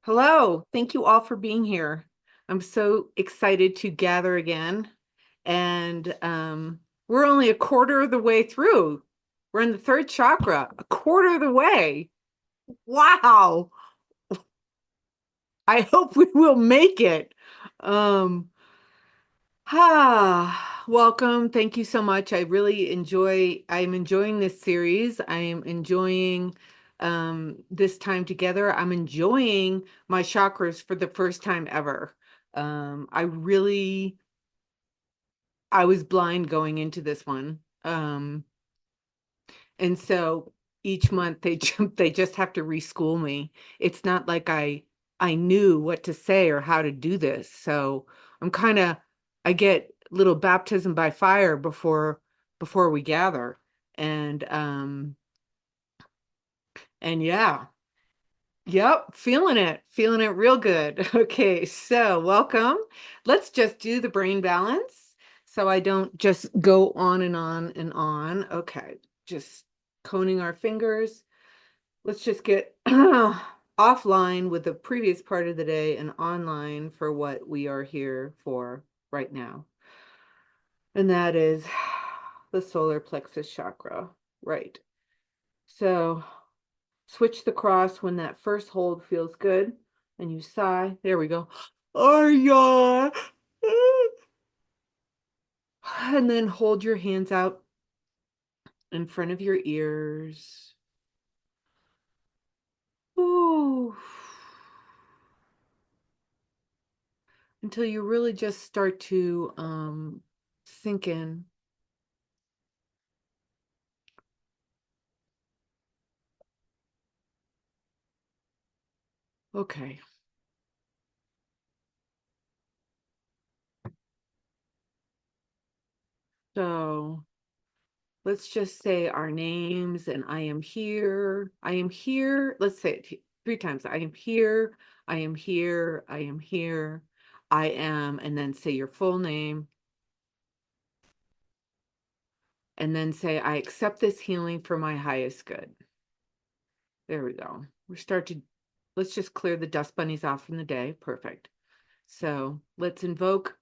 Hello, thank you all for being here. I'm so excited to gather again. And we're only a quarter of the way through. We're in the third chakra, a quarter of the way. Wow. I hope we will make it. Um, welcome. Thank you so much. I'm enjoying this series. I am enjoying this time together. I'm enjoying my chakras for the first time ever. I was blind going into this one. And so each month they just have to reschool me. It's not like I knew what to say or how to do this. So I get little baptism by fire before we gather. And and yeah. Yep, feeling it real good. Okay, so welcome. Let's just do the brain balance so I don't just go on and on and on. Okay, just coning our fingers. Let's just get offline with the previous part of the day and online for what we are here for right now. And that is the solar plexus chakra. Right. So switch the cross when that first hold feels good and you sigh. There we go. Oh, yeah. And then hold your hands out in front of your ears. Ooh. Until you really just start to sink in. Okay. So let's just say our names and I am here. I am here. Let's say it 3 times. I am here. I am here. I am here. I am. And then say your full name. And then say, I accept this healing for my highest good. There we go. Let's just clear the dust bunnies off from the day. Perfect. So let's invoke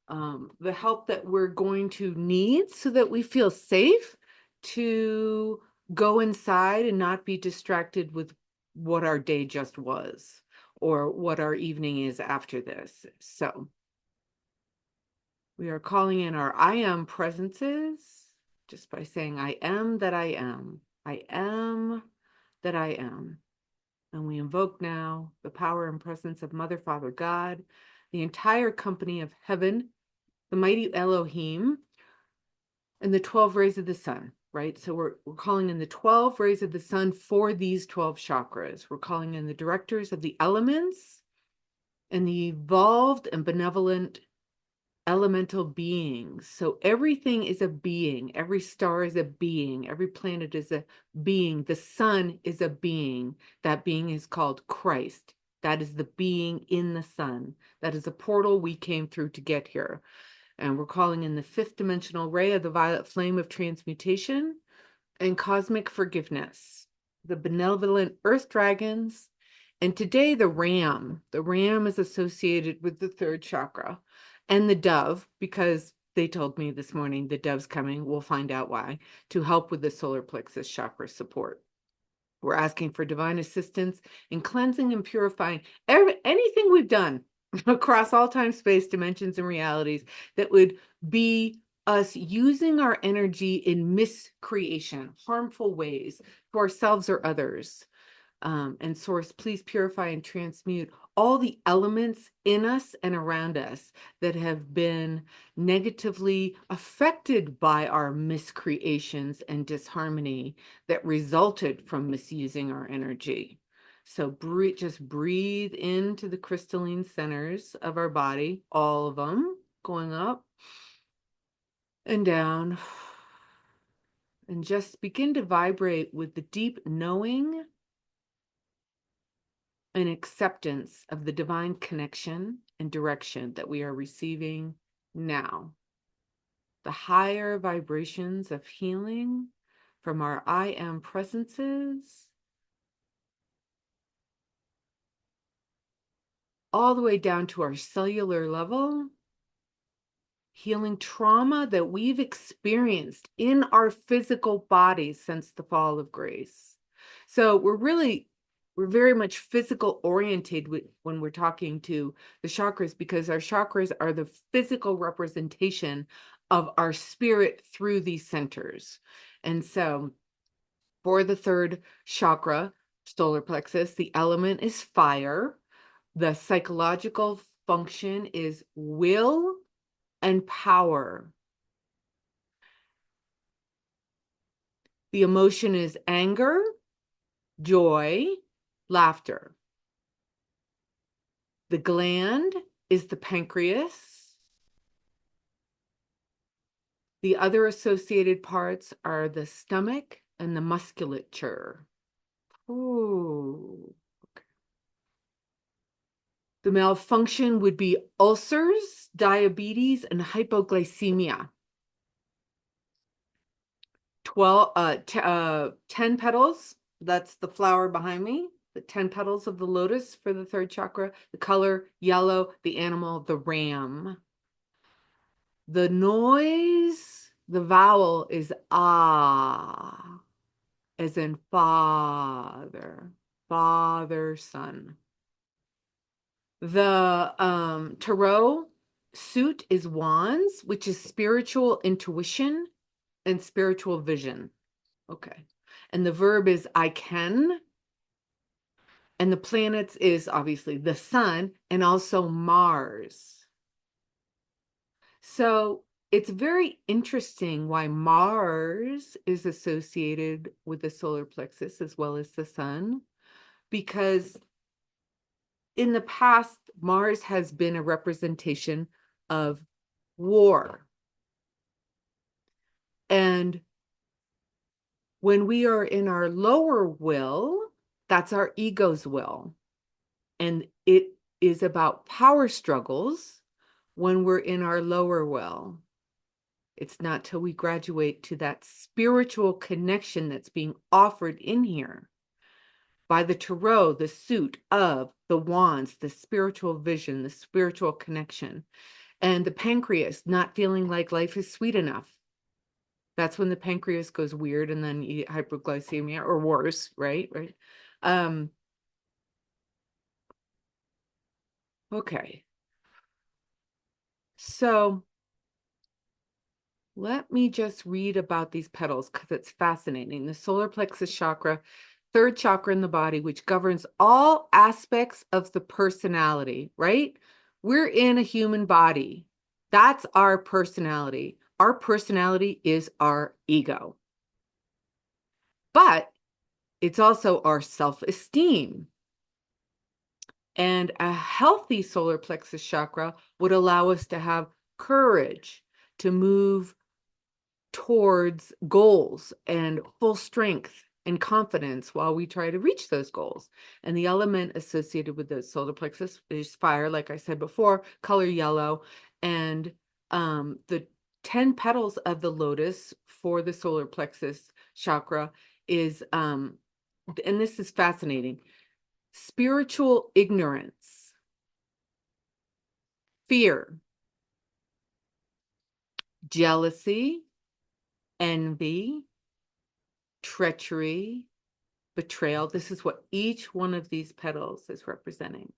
the help that we're going to need so that we feel safe to go inside and not be distracted with what our day just was or what our evening is after this. So we are calling in our I am presences just by saying, I am that I am. I am that I am. And we invoke now the power and presence of Mother, Father, God, the entire company of heaven, the mighty Elohim, and the 12 rays of the sun, right? So we're calling in the 12 rays of the sun for these 12 chakras. We're calling in the directors of the elements and the evolved and benevolent elemental beings. So everything is a being. Every star is a being. Every planet is a being. The sun is a being. That being is called Christ. That is the being in the sun. That is a portal we came through to get here. And we're calling in the fifth dimensional ray of the violet flame of transmutation and cosmic forgiveness, the benevolent earth dragons, and today the ram. The ram is associated with the third chakra and the dove, because they told me this morning the dove's coming. We'll find out why, to help with the solar plexus chakra support. We're asking for divine assistance in cleansing and purifying anything we've done across all time, space, dimensions, and realities that would be us using our energy in miscreation, harmful ways to ourselves or others. And Source, please purify and transmute all the elements in us and around us that have been negatively affected by our miscreations and disharmony that resulted from misusing our energy. So just breathe into the crystalline centers of our body, all of them, going up and down. And just begin to vibrate with the deep knowing an acceptance of the divine connection and direction that we are receiving now. The higher vibrations of healing from our I am presences all the way down to our cellular level, healing trauma that we've experienced in our physical bodies since the fall of grace. So we're very much physical oriented when we're talking to the chakras, because our chakras are the physical representation of our spirit through these centers. And so for the third chakra, solar plexus, the element is fire. The psychological function is will and power. The emotion is anger, joy, laughter. The gland is the pancreas. The other associated parts are the stomach and the musculature. Ooh. Okay. The malfunction would be ulcers, diabetes, and hypoglycemia. 10 petals, that's the flower behind me, the 10 petals of the lotus for the third chakra, the color yellow, the animal, the ram. The noise, the vowel is ah, as in father, father, son. The tarot suit is wands, which is spiritual intuition and spiritual vision. Okay. And the verb is I can. And the planets is obviously the sun and also Mars. So it's very interesting why Mars is associated with the solar plexus as well as the sun, because in the past, Mars has been a representation of war. And when we are in our lower will, that's our ego's will. And it is about power struggles when we're in our lower will. It's not till we graduate to that spiritual connection that's being offered in here by the tarot, the suit of the wands, the spiritual vision, the spiritual connection, and the pancreas not feeling like life is sweet enough. That's when the pancreas goes weird and then you get hyperglycemia or worse, right? Okay. So let me just read about these petals because it's fascinating. The solar plexus chakra, third chakra in the body, which governs all aspects of the personality, right? We're in a human body. That's our personality. Our personality is our ego. But it's also our self-esteem. And a healthy solar plexus chakra would allow us to have courage to move towards goals and full strength and confidence while we try to reach those goals. And the element associated with the solar plexus is fire, like I said before, color yellow. And the 10 petals of the lotus for the solar plexus chakra is, and this is fascinating, spiritual ignorance, fear, jealousy, envy, treachery, betrayal. This is what each one of these petals is representing.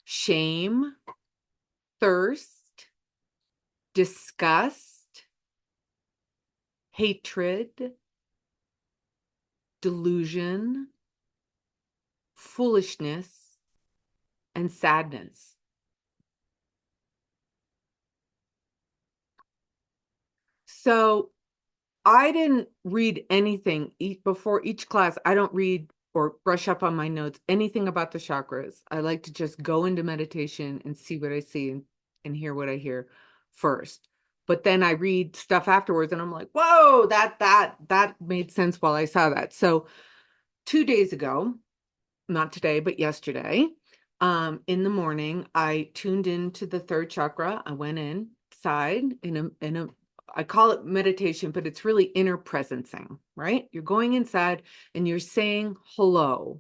Shame, thirst, disgust, hatred, delusion, foolishness, and sadness. So I didn't read anything before each class. I don't read or brush up on my notes, anything about the chakras. I like to just go into meditation and see what I see and hear what I hear first. But then I read stuff afterwards and I'm like, whoa, that made sense while I saw that. So 2 days ago, not today, but yesterday, in the morning, I tuned into the third chakra. I went inside in a I call it meditation, but it's really inner presencing, right? You're going inside and you're saying hello.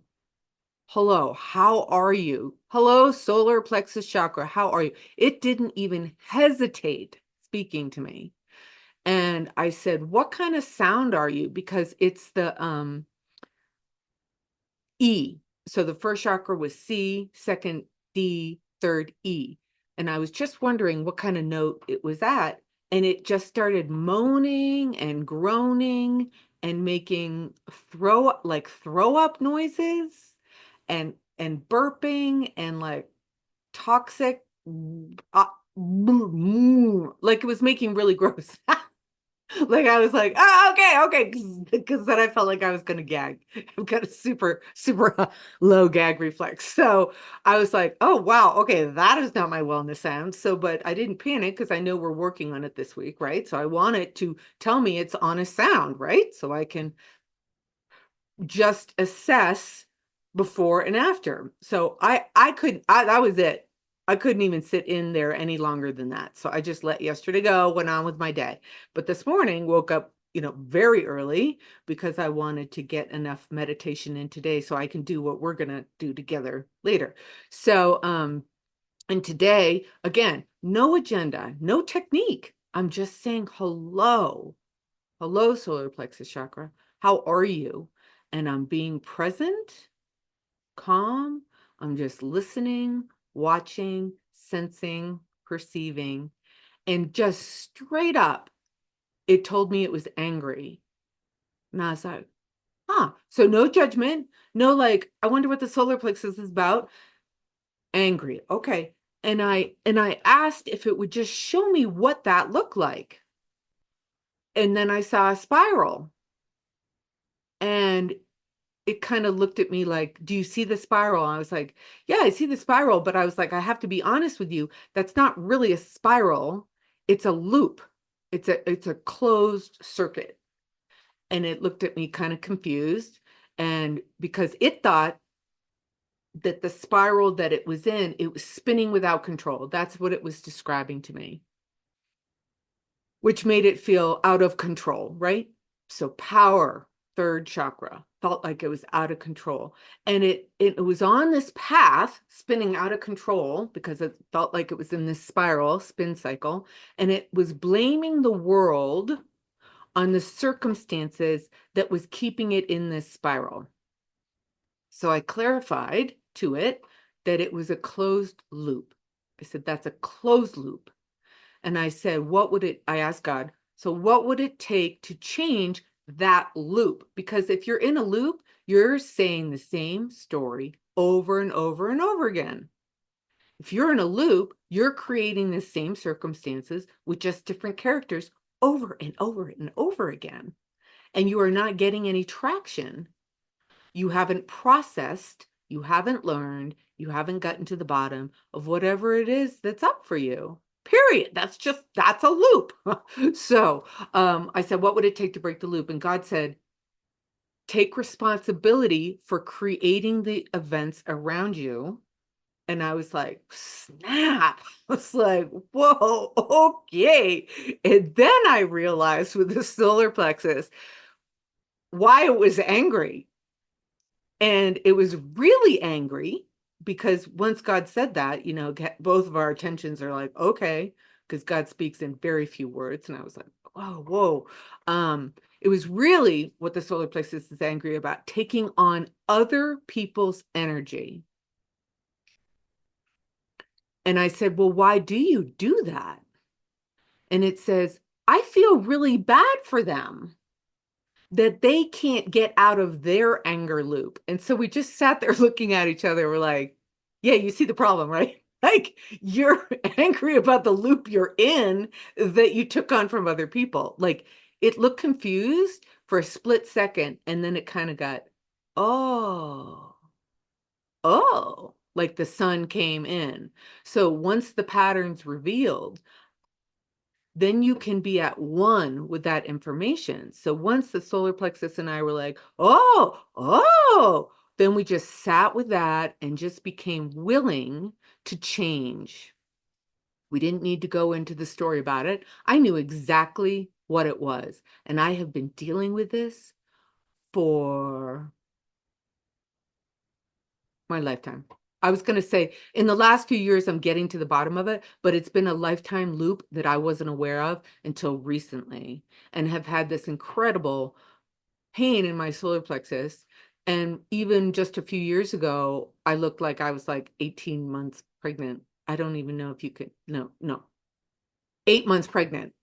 Hello, how are you? Hello, solar plexus chakra, how are you? It didn't even hesitate speaking to me. And I said, what kind of sound are you? Because it's the E. So the first chakra was C, second D, third E. And I was just wondering what kind of note it was at. And it just started moaning and groaning and making throw up noises and burping and like toxic like it was making really gross. Like I was like, oh, okay, because then I felt like I was gonna gag. I've got a super low gag reflex. So I was like, oh wow, okay, that is not my wellness sound. So, but I didn't panic because I know we're working on it this week, right? So I want it to tell me it's honest sound, right? So I can just assess before and after. So that was it. I couldn't even sit in there any longer than that. So I just let yesterday go, went on with my day. But this morning woke up, very early because I wanted to get enough meditation in today so I can do what we're going to do together later. So and today again, no agenda, no technique. I'm just saying hello. Hello, solar plexus chakra. How are you? And I'm being present, calm. I'm just listening, watching, sensing, perceiving, and just straight up, it told me it was angry. And I was like, huh. So no judgment, no like, I wonder what the solar plexus is about. Angry. Okay. And I asked if it would just show me what that looked like. And then I saw a spiral. And it kind of looked at me like, do you see the spiral? I was like, yeah, I see the spiral. But I was like, I have to be honest with you. That's not really a spiral. It's a loop. It's a closed circuit. And it looked at me kind of confused. And because it thought that the spiral that it was in, it was spinning without control. That's what it was describing to me, which made it feel out of control, right? So power, third chakra, felt like it was out of control. And it was on this path, spinning out of control because it felt like it was in this spiral, spin cycle. And it was blaming the world on the circumstances that was keeping it in this spiral. So I clarified to it that it was a closed loop. I said, that's a closed loop. And I said, I asked God, so what would it take to change that loop? Because if you're in a loop, you're saying the same story over and over and over again. If you're in a loop, you're creating the same circumstances with just different characters over and over and over again. And you are not getting any traction. You haven't processed, you haven't learned, you haven't gotten to the bottom of whatever it is that's up for you. Period. That's a loop. So I said, what would it take to break the loop? And God said, take responsibility for creating the events around you. And I was like, snap. I was like, whoa, okay. And then I realized with the solar plexus why it was angry. And it was really angry because once God said that, both of our attentions are like, okay, because God speaks in very few words. And I was like, whoa. It was really what the solar plexus is angry about, taking on other people's energy. And I said, well, why do you do that? And it says, I feel really bad for them that they can't get out of their anger loop. And so we just sat there looking at each other. We're like, yeah, you see the problem, right? Like you're angry about the loop you're in that you took on from other people. Like it looked confused for a split second. And then it kind of got, oh, like the sun came in. So once the pattern's revealed, then you can be at one with that information. So once the solar plexus and I were like, then we just sat with that and just became willing to change. We didn't need to go into the story about it. I knew exactly what it was. And I have been dealing with this for my lifetime. I was going to say in the last few years, I'm getting to the bottom of it, but it's been a lifetime loop that I wasn't aware of until recently, and have had this incredible pain in my solar plexus. And even just a few years ago, I looked like I was like 18 months pregnant. I don't even know if you could, no, 8 months pregnant.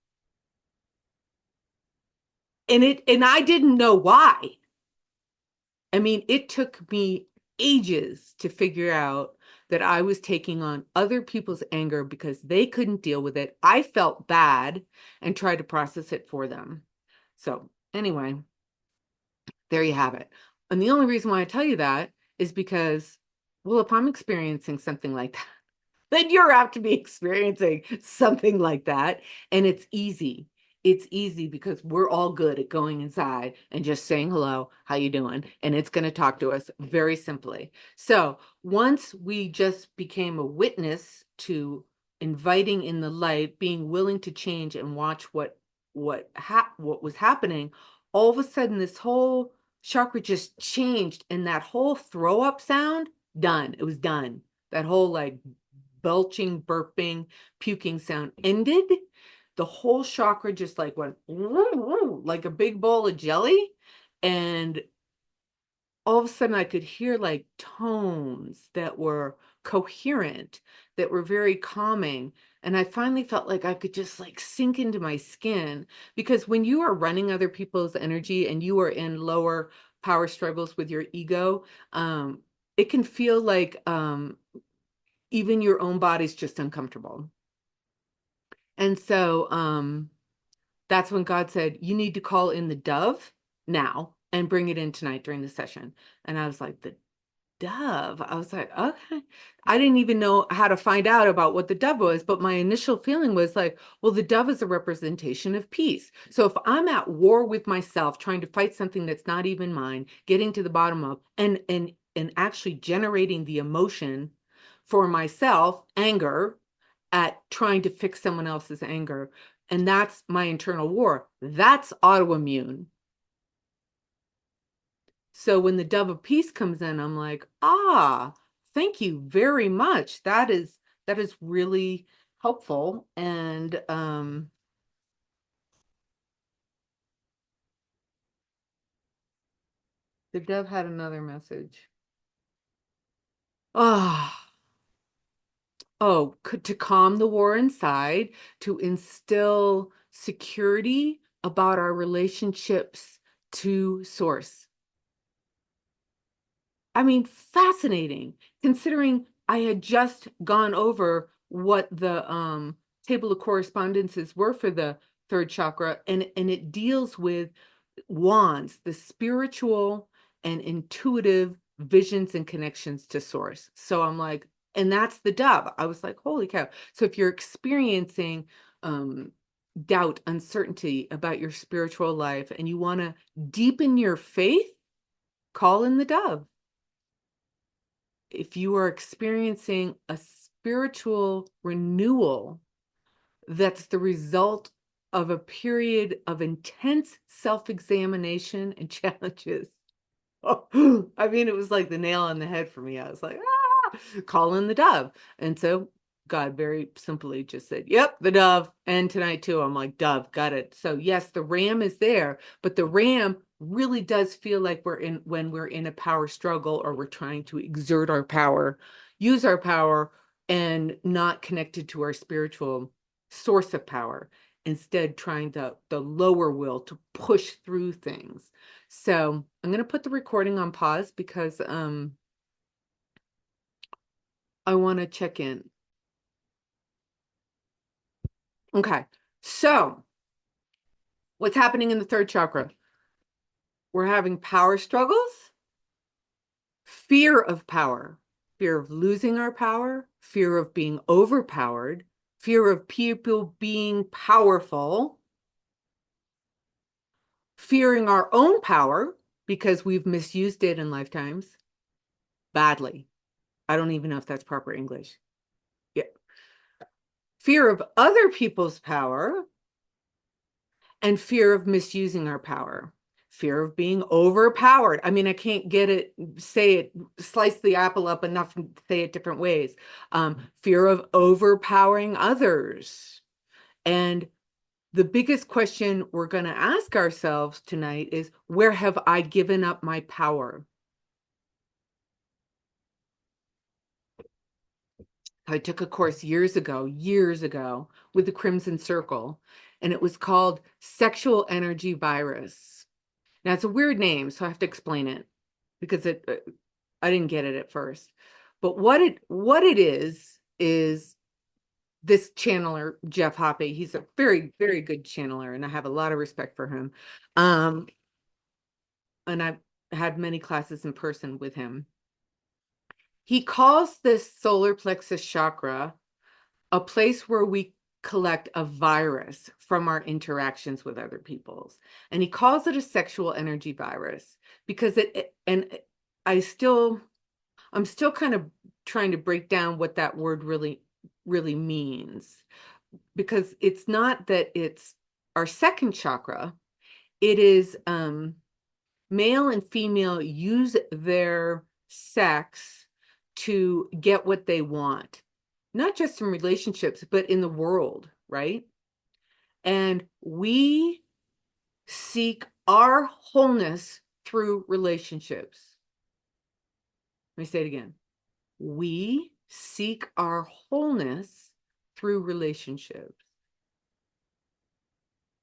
And I didn't know why. I mean, it took me ages to figure out that I was taking on other people's anger because they couldn't deal with it. I felt bad and tried to process it for them. So, anyway, there you have it. And the only reason why I tell you that is because, well, if I'm experiencing something like that, then you're apt to be experiencing something like that. And it's easy. It's easy because we're all good at going inside and just saying hello, how you doing? And it's going to talk to us very simply. So once we just became a witness to inviting in the light, being willing to change and watch what was happening, all of a sudden this whole chakra just changed, and that whole throw up sound, done. It was done. That whole like belching, burping, puking sound ended. The whole chakra just like went like a big bowl of jelly. And all of a sudden I could hear like tones that were coherent, that were very calming. And I finally felt like I could just like sink into my skin, because when you are running other people's energy and you are in lower power struggles with your ego, it can feel like even your own body's just uncomfortable. And so that's when God said, you need to call in the dove now and bring it in tonight during the session. And I was like, the dove? I was like, okay. I didn't even know how to find out about what the dove was, but my initial feeling was like, well, the dove is a representation of peace. So if I'm at war with myself, trying to fight something that's not even mine, getting to the bottom of, and actually generating the emotion for myself, anger, at trying to fix someone else's anger. And that's my internal war. That's autoimmune. So when the dove of peace comes in, I'm like, thank you very much. That is really helpful. And the dove had another message. Ah, to calm the war inside, to instill security about our relationships to source. I mean, fascinating, considering I had just gone over what the table of correspondences were for the third chakra, and it deals with wands, the spiritual and intuitive visions and connections to source. So I'm like, and that's the dove. I was like, holy cow. So if you're experiencing um doubt, uncertainty about your spiritual life, and you want to deepen your faith, call in the dove. If you are experiencing a spiritual renewal that's the result of a period of intense self-examination and challenges. I mean, it was like the nail on the head for me. I was like, call in the dove. And so God very simply just said, yep, the dove. And tonight too, I'm like, dove, got it. So yes, the ram is there, but the ram really does feel like when we're in a power struggle, or we're trying to exert our power, use our power, and not connected to our spiritual source of power, instead trying the lower will to push through things. So I'm going to put the recording on pause because I want to check in. Okay, so what's happening in the third chakra? We're having power struggles, fear of power, fear of losing our power, fear of being overpowered, fear of people being powerful, fearing our own power because we've misused it in lifetimes badly. I don't even know if that's proper English. Yeah. Fear of other people's power, and fear of misusing our power. fear of being overpowered. I mean, I can't slice the apple up enough and say it different ways. Fear of overpowering others. And the biggest question we're going to ask ourselves tonight is, where have I given up my power? I took a course years ago, with the Crimson Circle, and it was called Sexual Energy Virus. Now, it's a weird name, so I have to explain it because I didn't get it at first. But what it is this channeler, Jeff Hoppe, he's a very, very good channeler, and I have a lot of respect for him. And I've had many classes in person with him. He calls this solar plexus chakra a place where we collect a virus from our interactions with other people's. And he calls it a sexual energy virus because I'm still kind of trying to break down what that word really means, because it's not that it's our second chakra. It is male and female use their sex to get what they want, not just in relationships, but in the world, right? And we seek our wholeness through relationships. Let me say it again. We seek our wholeness through relationships.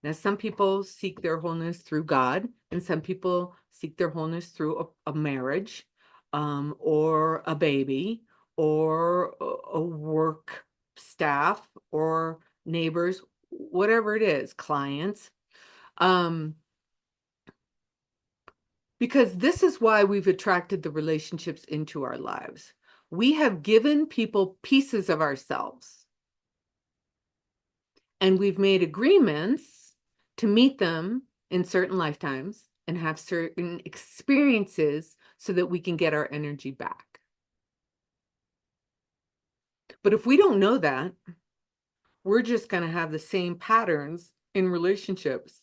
Now, some people seek their wholeness through God, and some people seek their wholeness through a marriage, or a baby, or a work staff, or neighbors, whatever it is, clients. Because this is why we've attracted the relationships into our lives. We have given people pieces of ourselves, and we've made agreements to meet them in certain lifetimes and have certain experiences so that we can get our energy back. But if we don't know that, we're just going to have the same patterns in relationships,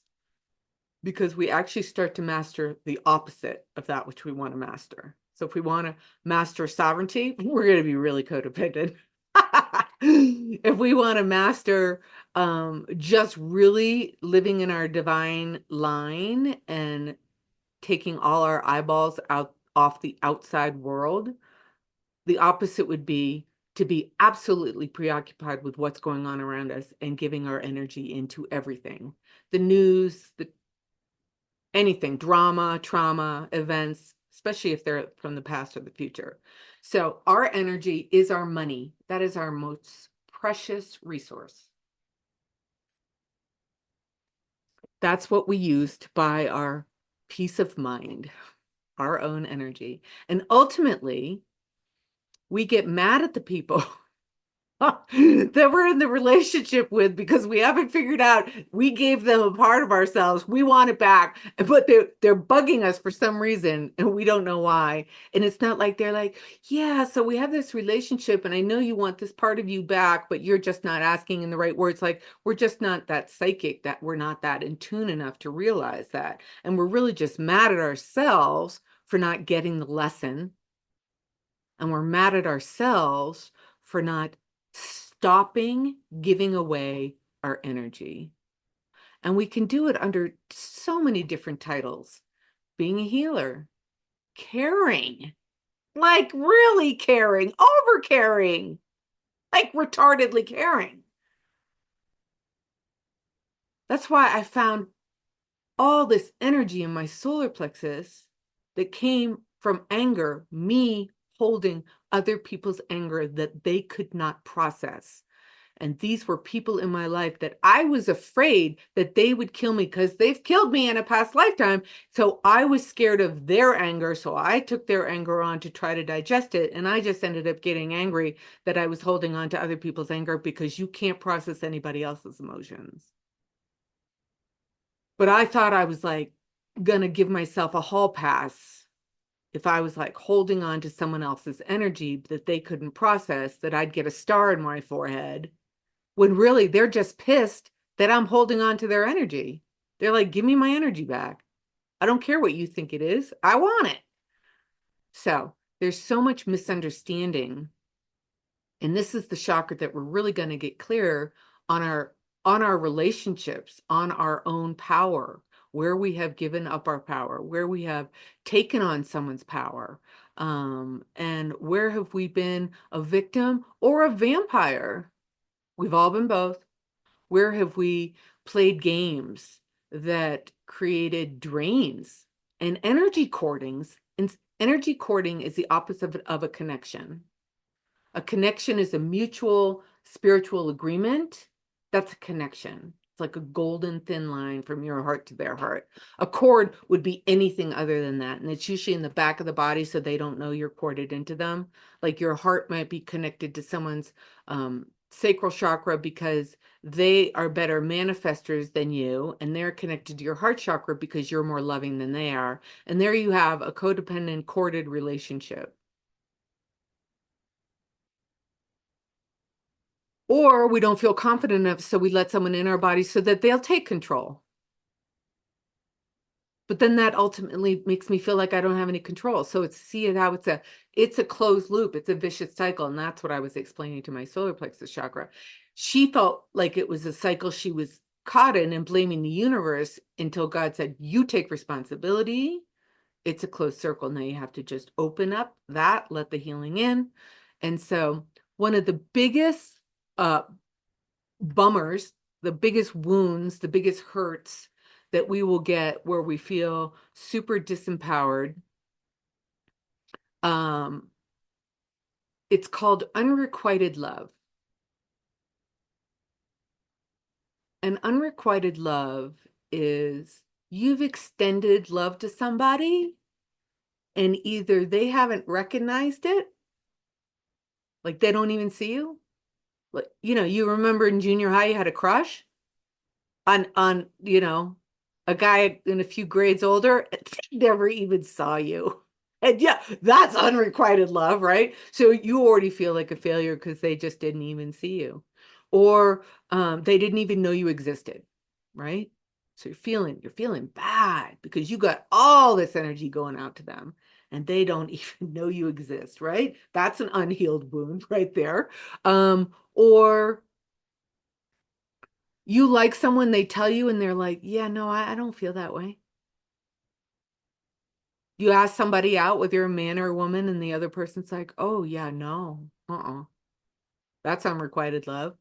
because we actually start to master the opposite of that which we want to master. So if we want to master sovereignty, we're going to be really codependent. If we want to master just really living in our divine line and taking all our eyeballs out off the outside world, the opposite would be to be absolutely preoccupied with what's going on around us and giving our energy into everything. The news, anything, drama, trauma, events, especially if they're from the past or the future. So our energy is our money. That is our most precious resource. That's what we use to buy our peace of mind, our own energy. And ultimately, we get mad at the people that we're in the relationship with because we haven't figured out we gave them a part of ourselves. We want it back, but they're bugging us for some reason and we don't know why. And it's not like they're like, yeah, so we have this relationship and I know you want this part of you back, but you're just not asking in the right words. Like, we're just not that psychic, that we're not that in tune enough to realize that. And we're really just mad at ourselves for not getting the lesson. And we're mad at ourselves for not stopping giving away our energy. And we can do it under so many different titles. Being a healer, caring, like really caring, over caring, like retardedly caring. That's why I found all this energy in my solar plexus that came from anger, me holding other people's anger that they could not process. And these were people in my life that I was afraid that they would kill me because they've killed me in a past lifetime. So I was scared of their anger. So I took their anger on to try to digest it. And I just ended up getting angry that I was holding on to other people's anger, because you can't process anybody else's emotions. But I thought I was like going to give myself a hall pass if I was like holding on to someone else's energy that they couldn't process, that I'd get a star in my forehead, when really they're just pissed that I'm holding on to their energy. They're like, give me my energy back. I don't care what you think it is. I want it. So there's so much misunderstanding. And this is the chakra that we're really going to get clear on our relationships, on our own power, where we have given up our power, where we have taken on someone's power, and where have we been a victim or a vampire? We've all been both. Where have we played games that created drains and energy courtings? And energy courting is the opposite of a connection. A connection is a mutual spiritual agreement. That's a connection. It's like a golden thin line from your heart to their heart. A cord would be anything other than that. And it's usually in the back of the body so they don't know you're corded into them. Like your heart might be connected to someone's sacral chakra because they are better manifestors than you. And they're connected to your heart chakra because you're more loving than they are. And there you have a codependent corded relationship. Or we don't feel confident enough, so we let someone in our body so that they'll take control. But then that ultimately makes me feel like I don't have any control. So see how it's a closed loop. It's a vicious cycle. And that's what I was explaining to my solar plexus chakra. She felt like it was a cycle she was caught in and blaming the universe until God said, you take responsibility. It's a closed circle. Now you have to just open up that, let the healing in. And so one of the biggest bummers, the biggest wounds, the biggest hurts that we will get where we feel super disempowered. It's called unrequited love. And unrequited love is you've extended love to somebody and either they haven't recognized it, like they don't even see you. Like, you remember in junior high you had a crush on a guy in a few grades older, never even saw you. And yeah, that's unrequited love, right? So you already feel like a failure because they just didn't even see you. Or they didn't even know you existed, right? So you're feeling bad because you got all this energy going out to them and they don't even know you exist, right? That's an unhealed wound right there. Or you like someone, they tell you, and they're like, yeah, no, I don't feel that way. You ask somebody out, whether you're a man or a woman, and the other person's like, oh, yeah, no, that's unrequited love.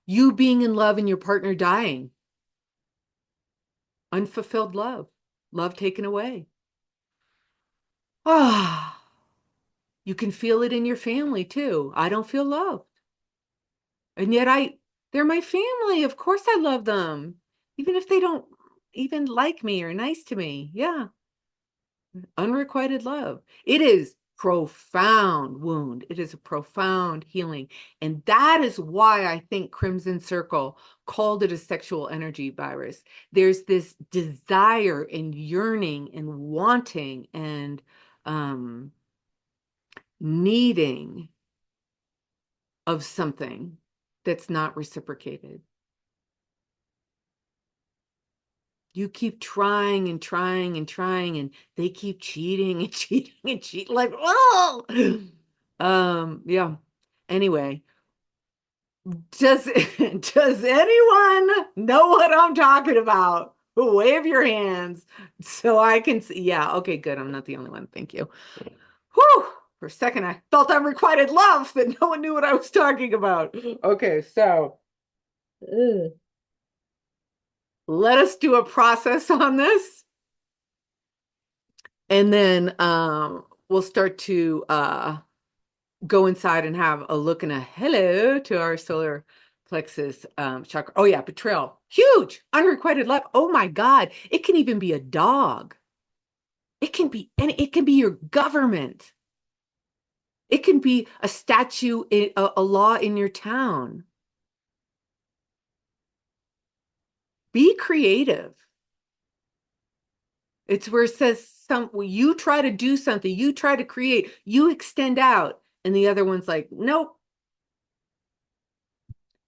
You being in love and your partner dying, unfulfilled love taken away. Ah, you can feel it in your family too. I don't feel loved. And yet they're my family. Of course I love them. Even if they don't even like me or nice to me. Yeah. Unrequited love. It is profound wound. It is a profound healing. And that is why I think Crimson Circle called it a sexual energy virus. There's this desire and yearning and wanting and needing of something that's not reciprocated. You keep trying and trying and trying, and they keep cheating and cheating and cheating. Like, oh, yeah. Anyway, does does anyone know what I'm talking about? Wave your hands so I can see. Yeah, okay, good. I'm not the only one. Thank you. Whew. For a second, I felt unrequited love that no one knew what I was talking about. Okay, so let us do a process on this. And then we'll start to go inside and have a look and a hello to our solar plexus chakra. Oh yeah, betrayal. Huge. Unrequited love. Oh my God. It can even be a dog. It can be your government. It can be a statue, a law in your town. Be creative. It's where it says you try to do something, you try to create, you extend out, and the other one's like, nope.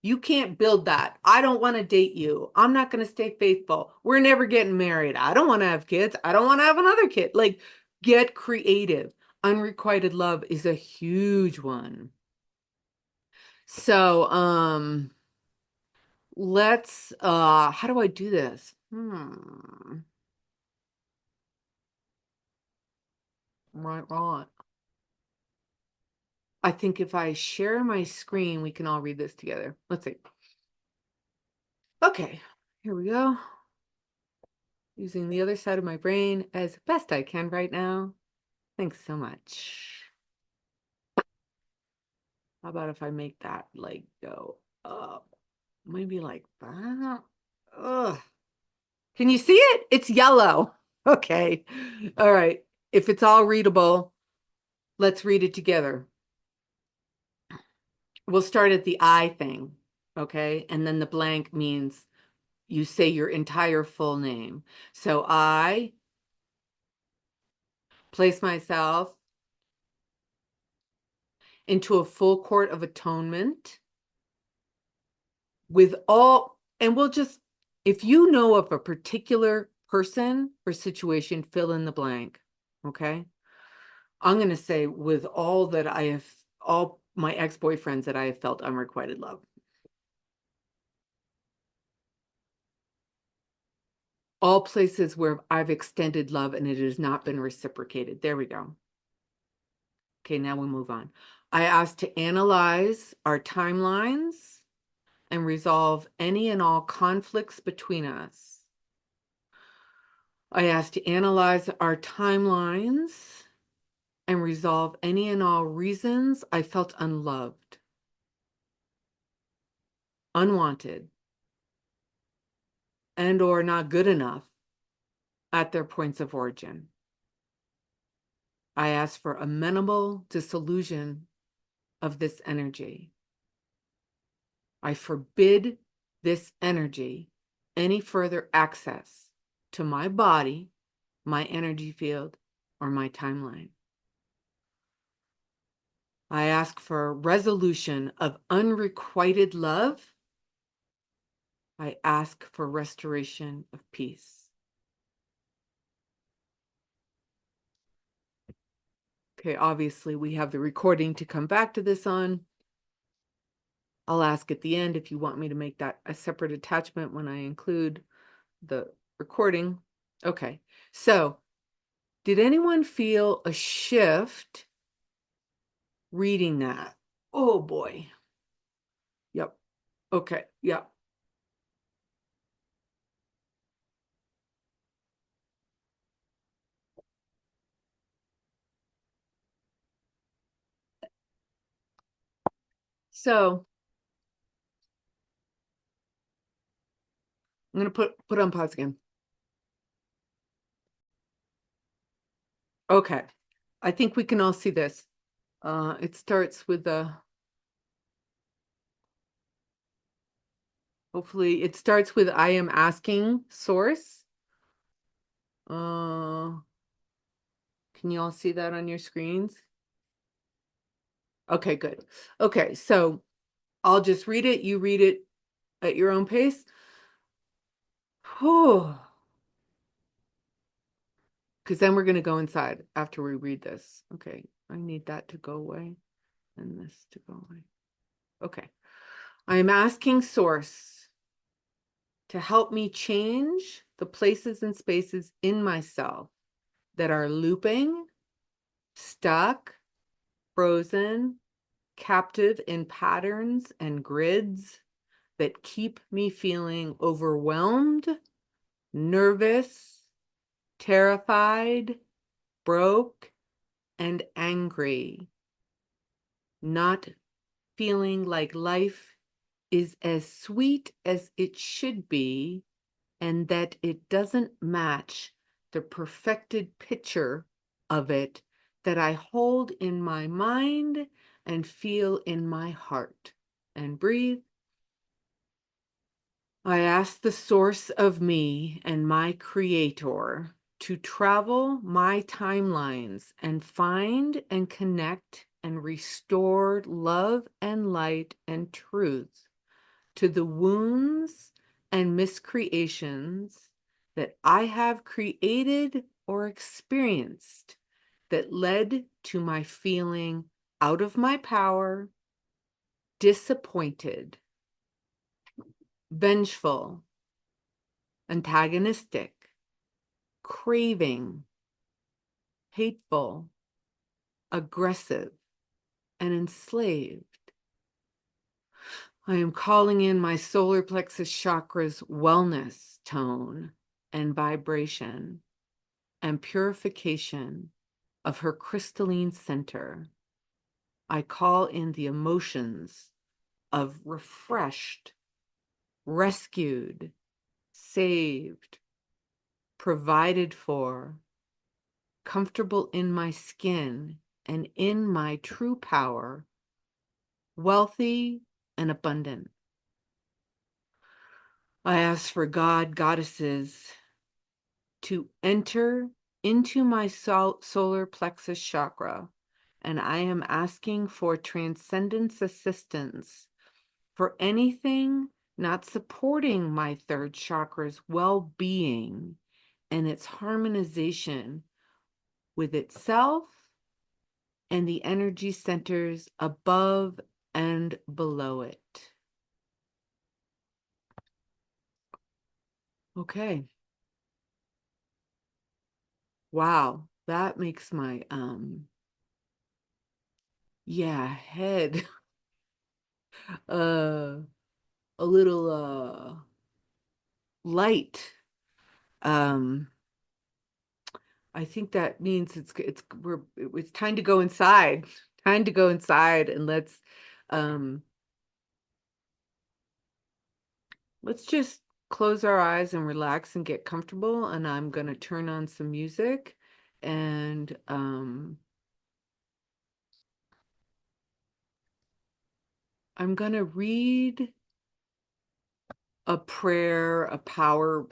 You can't build that. I don't want to date you. I'm not going to stay faithful. We're never getting married. I don't want to have kids. I don't want to have another kid. Like, get creative. Unrequited love is a huge one. So, let's, how do I do this? Right. I think if I share my screen, we can all read this together. Let's see. Okay, here we go. Using the other side of my brain as best I can right now. Thanks so much. How about if I make that like go up? Maybe like that. Ugh. Can you see it? It's yellow. Okay. All right. If it's all readable, let's read it together. We'll start at the I thing. Okay. And then the blank means you say your entire full name. So I place myself into a full court of atonement with all, and we'll just, if you know of a particular person or situation, fill in the blank. Okay. I'm going to say with all that I have, all my ex-boyfriends that I have felt unrequited love. All places where I've extended love and it has not been reciprocated. There we go. Okay, now we move on. I asked to analyze our timelines and resolve any and all conflicts between us. I asked to analyze our timelines and resolve any and all reasons I felt unloved, unwanted, and or not good enough at their points of origin. I asked for amenable dissolution of this energy. I forbid this energy any further access to my body, my energy field, or my timeline. I ask for resolution of unrequited love. I ask for restoration of peace. Okay, obviously we have the recording to come back to this on. I'll ask at the end if you want me to make that a separate attachment when I include the recording. Okay, so did anyone feel a shift reading that? Oh boy. Yep. Okay. Yep. So I'm gonna put on pause again. Okay. I think we can all see this. It starts with the, hopefully it starts with I am asking source. Can you all see that on your screens? Okay, good. Okay, so I'll just read it. You read it at your own pace. Because then we're going to go inside after we read this. Okay, I need that to go away and this to go away. Okay. I am asking source to help me change the places and spaces in myself that are looping, stuck, frozen, captive in patterns and grids that keep me feeling overwhelmed, nervous, terrified, broke, and angry, not feeling like life is as sweet as it should be, and that it doesn't match the perfected picture of it that I hold in my mind and feel in my heart. And breathe. I ask the source of me and my creator to travel my timelines and find and connect and restore love and light and truth to the wounds and miscreations that I have created or experienced that led to my feeling out of my power, disappointed, vengeful, antagonistic, craving, hateful, aggressive, and enslaved. I am calling in my solar plexus chakra's wellness tone and vibration and purification of her crystalline center. I call in the emotions of refreshed, rescued, saved, provided for, comfortable in my skin and in my true power, wealthy and abundant. I ask for God, goddesses, to enter into my solar plexus chakra, and I am asking for transcendence assistance for anything not supporting my third chakra's well-being and its harmonization with itself and the energy centers above and below it. Okay. Wow, that makes my head uh a little light. Um I think that means it's time to go inside. Time to go inside and um let's just close our eyes and relax and get comfortable, and I'm going to turn on some music, and I'm going to read a prayer, a power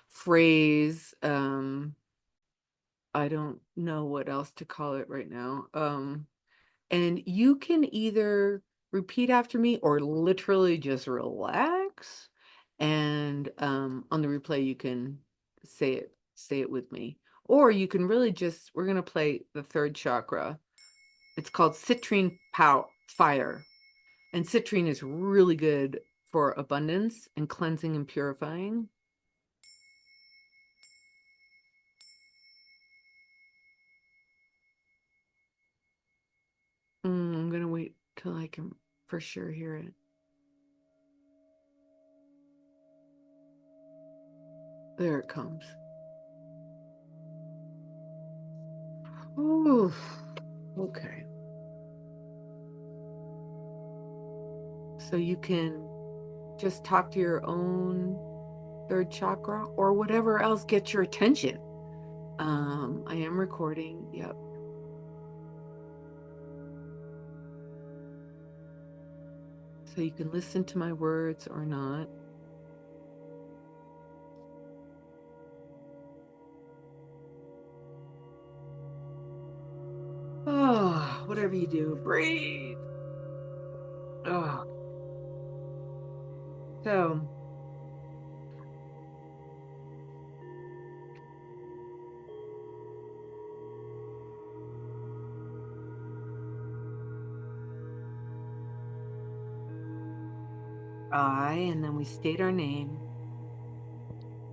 phrase. I don't know what else to call it right now. And you can either repeat after me or literally just relax. And on the replay, you can say it with me. Or you can really just, we're going to play the third chakra. It's called citrine fire. And citrine is really good for abundance and cleansing and purifying. I'm going to wait till I can for sure hear it. There it comes. Oh, okay. So you can just talk to your own third chakra or whatever else gets your attention. I am recording. Yep. So you can listen to my words or not. Oh, whatever you do, breathe. Oh. So and then we state our name,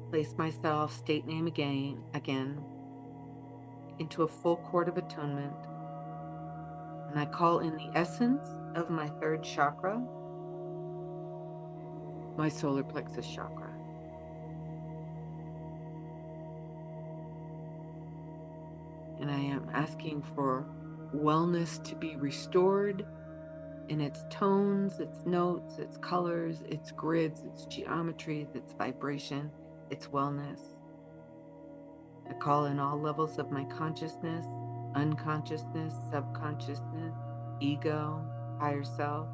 place myself, state name again, into a full court of atonement. And I call in the essence of my third chakra, my solar plexus chakra. And I am asking for wellness to be restored in its tones, its notes, its colors, its grids, its geometries, its vibration, its wellness. I call in all levels of my consciousness, unconsciousness, subconsciousness, ego, higher self,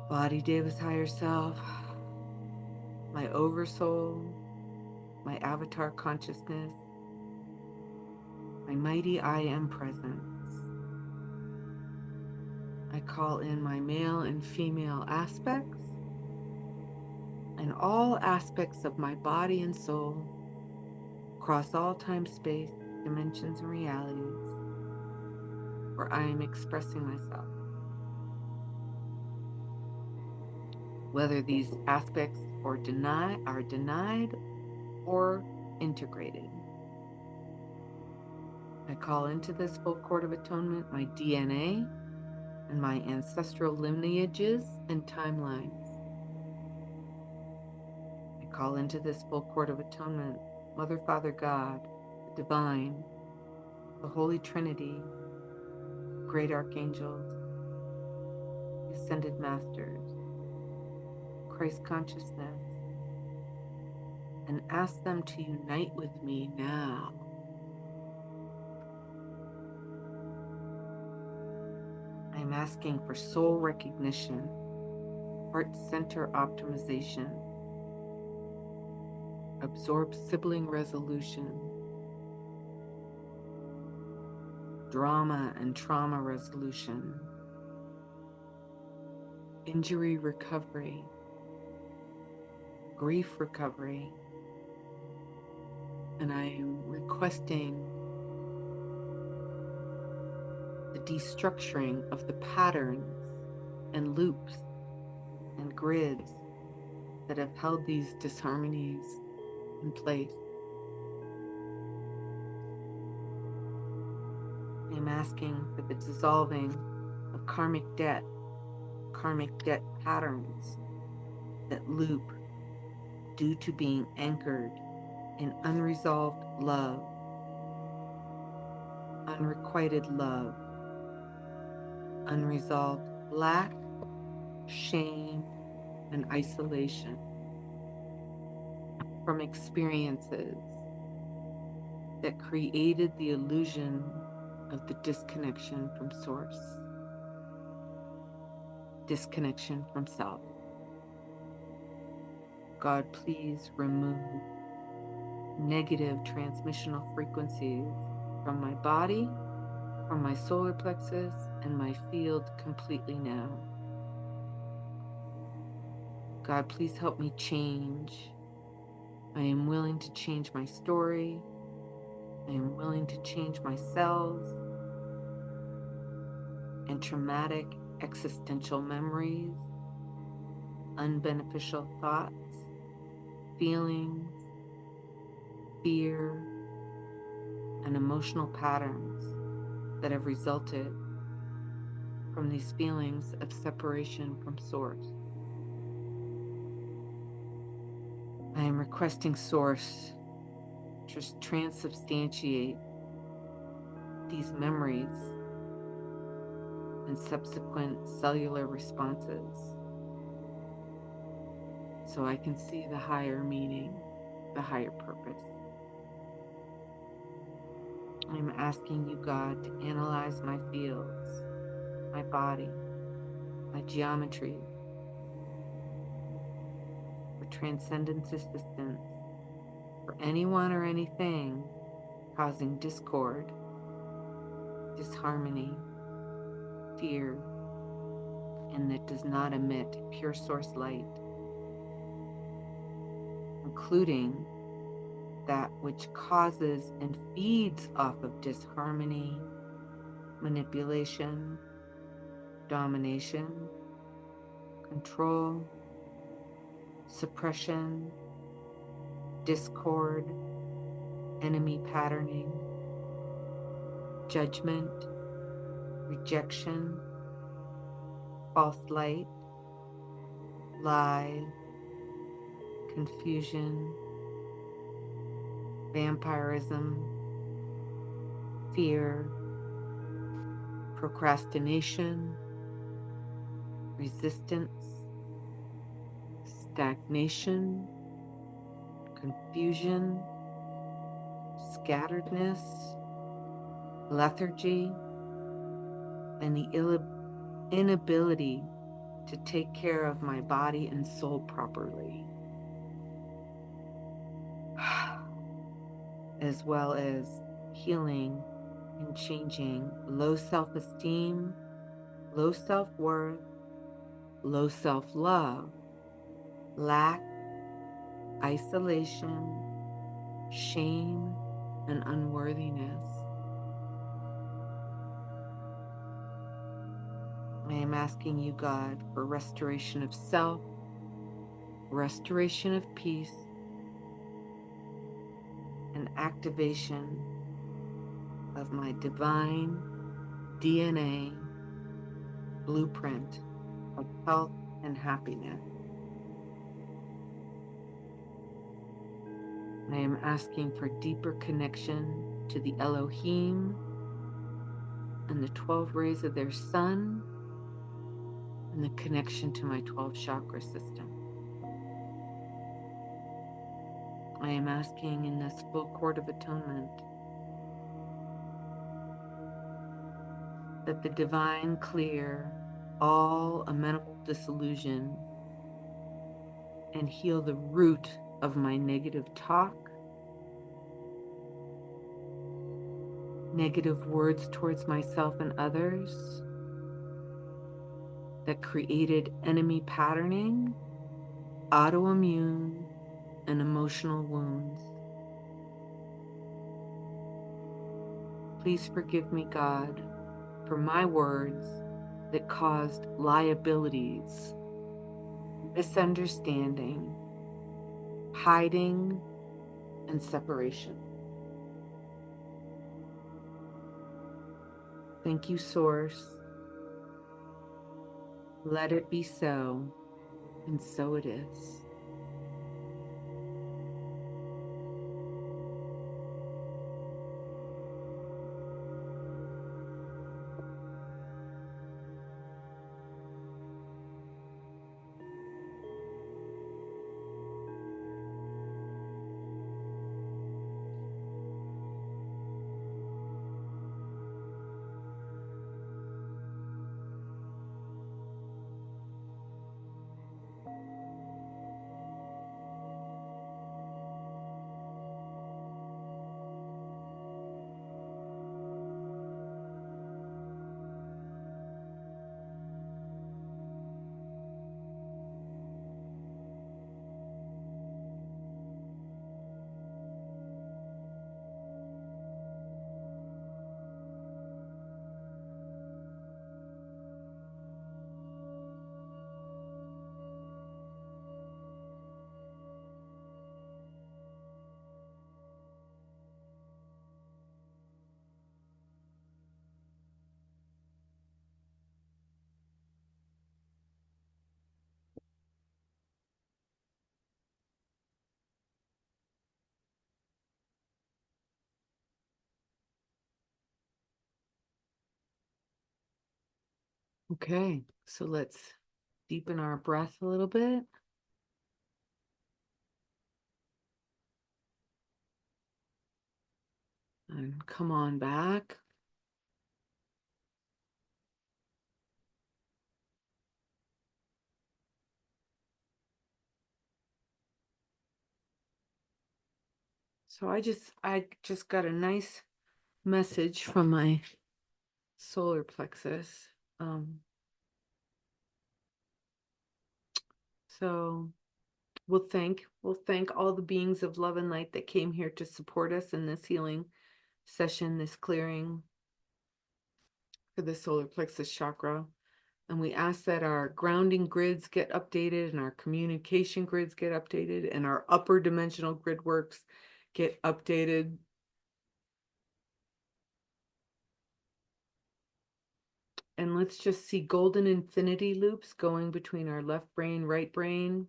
body Davis higher self, my oversoul, my avatar consciousness, my mighty I am presence. I call in my male and female aspects and all aspects of my body and soul across all time, space, dimensions, and realities where I am expressing myself. Whether these aspects are denied or integrated. I call into this full court of atonement my DNA and my ancestral lineages and timelines. I call into this full court of atonement Mother, Father, God, the Divine, the Holy Trinity, great archangels, ascended masters, Christ consciousness, and ask them to unite with me now. I am asking for soul recognition, heart center optimization, absorb sibling resolution, drama and trauma resolution, injury recovery, grief recovery, and I am requesting the destructuring of the patterns and loops and grids that have held these disharmonies in place. I am asking for the dissolving of karmic debt patterns that loop due to being anchored in unresolved love, unrequited love, unresolved lack, shame, and isolation from experiences that created the illusion of the disconnection from source, disconnection from self. God, please remove negative transmissional frequencies from my body, from my solar plexus, and my field completely now. God, please help me change. I am willing to change my story. I am willing to change my cells and traumatic existential memories, unbeneficial thoughts, feelings, fear, and emotional patterns that have resulted from these feelings of separation from source. I am requesting source to transubstantiate these memories and subsequent cellular responses so I can see the higher meaning, the higher purpose. I'm asking you, God, to analyze my fields, my body, my geometry, for transcendence assistance, for anyone or anything causing discord, disharmony, fear, and that does not emit pure source light, including that which causes and feeds off of disharmony, manipulation, domination, control, suppression, discord, enemy patterning, judgment, rejection, false light, lie, confusion, vampirism, fear, procrastination, resistance, stagnation, confusion, scatteredness, lethargy, and the inability to take care of my body and soul properly, as well as healing and changing low self-esteem, low self-worth, low self-love, lack, isolation, shame, and unworthiness. I am asking you, God, for restoration of self, restoration of peace, and activation of my divine DNA blueprint of health and happiness. I am asking for deeper connection to the Elohim and the 12 rays of their sun and the connection to my 12 chakra system. I am asking in this full court of atonement that the divine clear all amenable disillusion and heal the root of my negative talk, negative words towards myself and others that created enemy patterning, autoimmune, and emotional wounds. Please forgive me, God, for my words that caused liabilities, misunderstanding, hiding, and separation. Thank you, Source. Let it be so, and so it is. Okay, so let's deepen our breath a little bit. And come on back. So I just got a nice message from my solar plexus. So we'll thank all the beings of love and light that came here to support us in this healing session, this clearing for the solar plexus chakra. And we ask that our grounding grids get updated and our communication grids get updated and our upper dimensional grid works get updated. And let's just see golden infinity loops going between our left brain, right brain.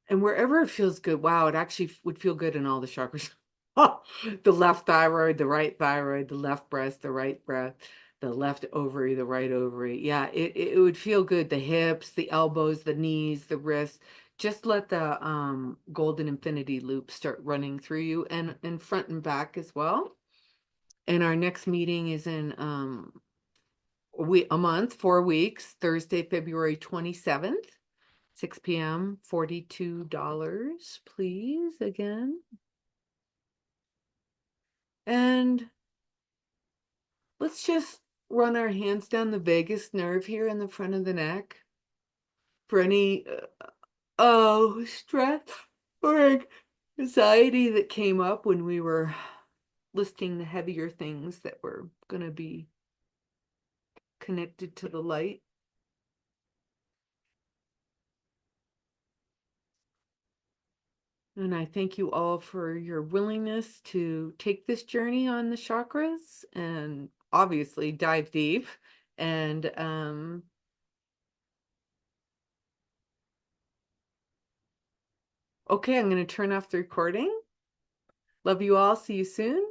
And wherever it feels good, wow, it actually would feel good in all the chakras. The left thyroid, the right thyroid, the left breast, the right breast, the left ovary, the right ovary. Yeah, it would feel good. The hips, the elbows, the knees, the wrists. Just let the golden infinity loop start running through you and in front and back as well. And our next meeting is in a month, 4 weeks, Thursday, February 27th. 6 p.m., $42, please, again. And let's just run our hands down the vagus nerve here in the front of the neck for any stress or anxiety that came up when we were listing the heavier things that were going to be connected to the light. And I thank you all for your willingness to take this journey on the chakras and obviously dive deep. And okay, I'm going to turn off the recording. Love you all. See you soon.